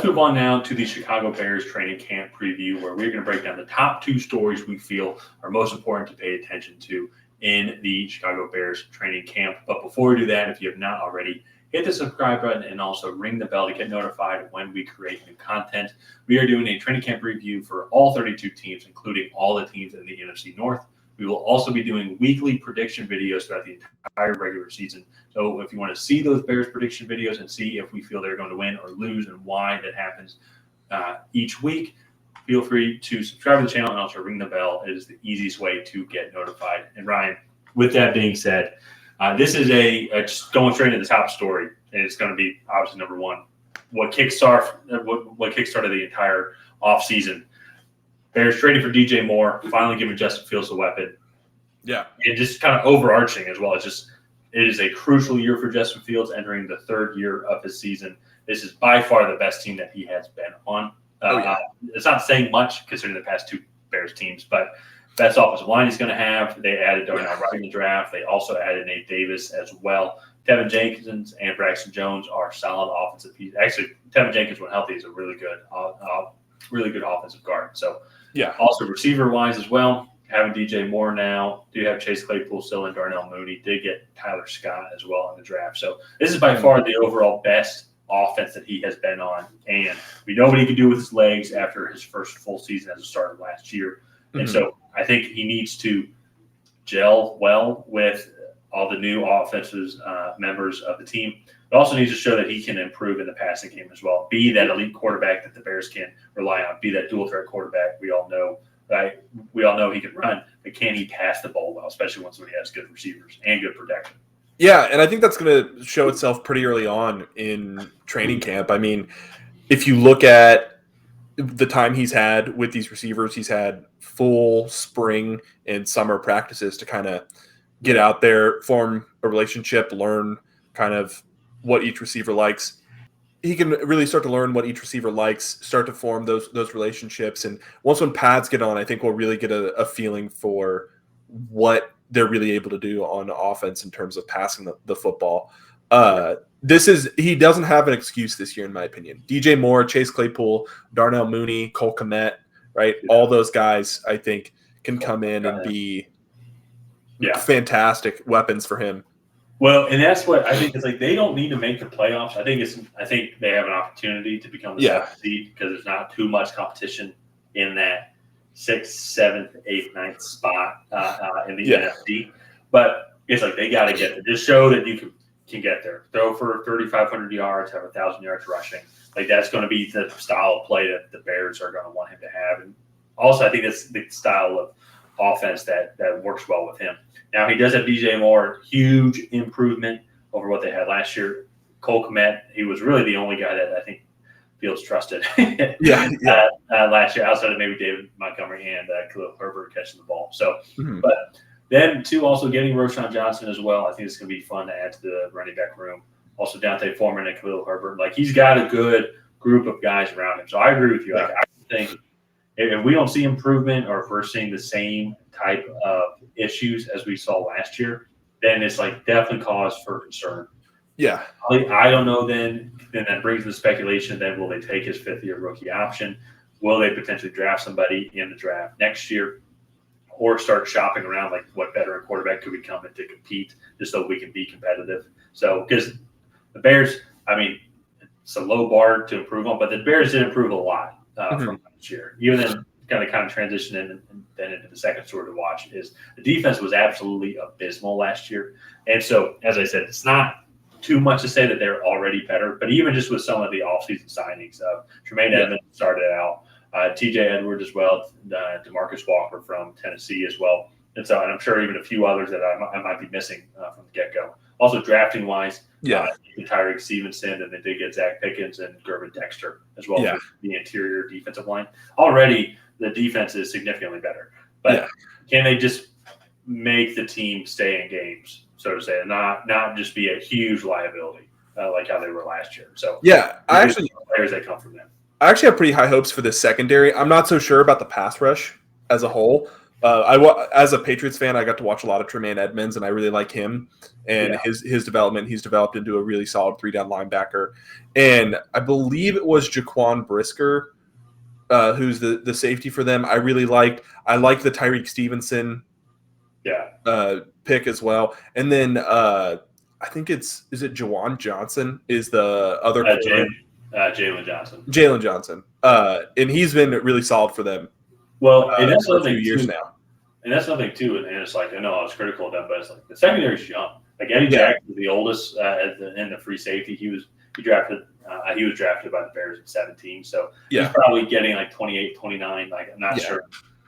let's move on now to the Chicago Bears training camp preview, where we're going to break down the top 2 stories we feel are most important to pay attention to in the Chicago Bears training camp. But before we do that, if you have not already, hit the subscribe button and also ring the bell to get notified when we create new content. We are doing a training camp review for all 32 teams, including all the teams in the NFC North. We will also be doing weekly prediction videos throughout the entire regular season. So if you want to see those Bears prediction videos and see if we feel they're going to win or lose and why that happens each week, feel free to subscribe to the channel and also ring the bell. It is the easiest way to get notified. And Ryan, with that being said, this is just going straight into the top story, and it's going to be obviously number one. What kickstarted the entire offseason. Bears trading for DJ Moore, finally giving Justin Fields a weapon. Yeah. And just kind of overarching as well. It is a crucial year for Justin Fields, entering the 3rd year of his season. This is by far the best team that he has been on. It's not saying much considering the past 2 Bears teams, but best offensive line he's going to have. They added Darnell Wright in the draft. They also added Nate Davis as well. Tevin Jenkins and Braxton Jones are solid offensive pieces. Actually, Tevin Jenkins, when healthy, is a really good offensive guard. So, yeah. Also receiver-wise as well, having DJ Moore now. Do have Chase Claypool still and Darnell Mooney. Did get Tyler Scott as well in the draft. So this is by far the overall best offense that he has been on. And we know what he can do with his legs after his first full season as a starter last year. And so I think he needs to gel well with all the new offensive members of the team. It also needs to show that he can improve in the passing game as well. Be that elite quarterback that the Bears can rely on. Be that dual threat quarterback. We all know, right? We all know he can run, but can he pass the ball well, especially once he has good receivers and good protection? Yeah, and I think that's going to show itself pretty early on in training camp. I mean, if you look at the time he's had with these receivers, he's had full spring and summer practices to kind of get out there, form a relationship, learn kind of what each receiver likes. He can really start to learn what each receiver likes, start to form those relationships. And once when pads get on, I think we'll really get a feeling for what they're really able to do on offense in terms of passing the football. He doesn't have an excuse this year, in my opinion. DJ Moore, Chase Claypool, Darnell Mooney, Cole Kmet, right? Yeah. All those guys, I think, can come in and be fantastic weapons for him. Well, and that's what I think is like they don't need to make the playoffs. I think they have an opportunity to become the 7th seed because there's not too much competition in that 6th, 7th, 8th, 9th spot in the NFC. But it's like they got to get there. Just show that you can get there. Throw for 3,500 yards, have 1,000 yards rushing. Like that's going to be the style of play that the Bears are going to want him to have. And also, I think it's the style of offense that works well with him. Now, he does have DJ Moore, huge improvement over what they had last year. Cole Kmet, he was really the only guy that I think Fields trusted last year, outside of maybe David Montgomery and Khalil Herbert catching the ball. So, but then, too, also getting Roschon Johnson as well. I think it's going to be fun to add to the running back room. Also, Dante Foreman and Khalil Herbert. Like, he's got a good group of guys around him. So, I agree with you. Like, I think if we don't see improvement or if we're seeing the same type of issues as we saw last year, then it's like definitely cause for concern. Yeah. I don't know then that brings the speculation then will they take his 5th-year rookie option? Will they potentially draft somebody in the draft next year or start shopping around like what veteran quarterback could we come in to compete just so we can be competitive? So because the Bears, I mean, it's a low bar to improve on, but the Bears did improve a lot from last year. Even then, kind of transition in and then into the second story to watch is the defense was absolutely abysmal last year. And so, as I said, it's not too much to say that they're already better, but even just with some of the offseason signings of Tremaine Edmonds started out, TJ Edwards as well, DeMarcus Walker from Tennessee as well. And so, and I'm sure even a few others that I might be missing from the get-go. Also, drafting-wise, Tyreek Stevenson, and they did get Zach Pickens and Gervin Dexter as well for the interior defensive line. Already, the defense is significantly better. But can they just make the team stay in games, so to say, and not just be a huge liability like how they were last year? So players that come from them. I actually have pretty high hopes for the secondary. I'm not so sure about the pass rush as a whole, As a Patriots fan, I got to watch a lot of Tremaine Edmonds, and I really like him and his development. He's developed into a really solid 3-down linebacker, and I believe it was Jaquan Brisker, who's the safety for them. I really liked. I like the Tyreek Stevenson pick as well, and then I think is it Jawan Johnson is the other Jalen Johnson. Jalen Johnson, and he's been really solid for them. Well, and that's for a something few years too. now. And that's something too. And it's like, I know I was critical of them, but it's like the secondary's young. Like Eddie Jackson was the oldest in the free safety. He was drafted by the Bears at 17. So he's probably getting like 28, 29. Like I'm not sure.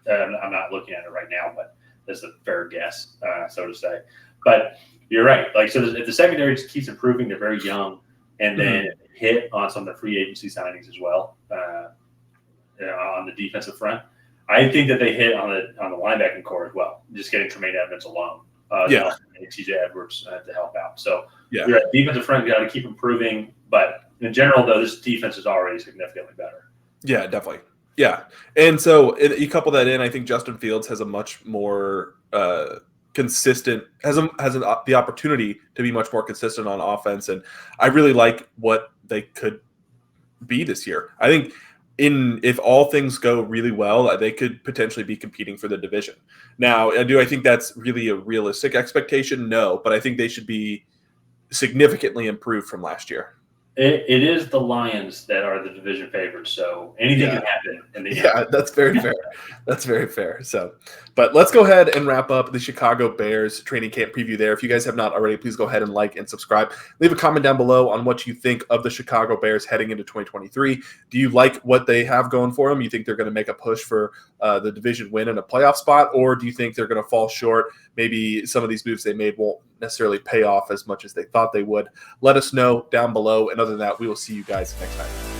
I'm not looking at it right now, but that's a fair guess, so to say. But you're right. Like so, if the secondary just keeps improving, they're very young, and then hit on some of the free agency signings as well on the defensive front. I think that they hit on the linebacking core as well. Just getting Tremaine Edmonds alone, and TJ Edwards to help out. So you're at defensive front, you got to keep improving. But in general, though, this defense is already significantly better. Yeah, definitely. Yeah, and so you couple that in, I think Justin Fields has a much more consistent has the opportunity to be much more consistent on offense, and I really like what they could be this year. I think if all things go really well, they could potentially be competing for the division. Now, do I think that's really a realistic expectation? No, but I think they should be significantly improved from last year. It is the Lions that are the division favorites, so anything can happen in the end. That's very fair. That's very fair. So, but let's go ahead and wrap up the Chicago Bears training camp preview there. If you guys have not already, please go ahead and like and subscribe. Leave a comment down below on what you think of the Chicago Bears heading into 2023. Do you like what they have going for them? You think they're going to make a push for the division win and a playoff spot, or do you think they're going to fall short? Maybe some of these moves they made won't necessarily pay off as much as they thought they would. Let us know down below. And other than that, we will see you guys next time.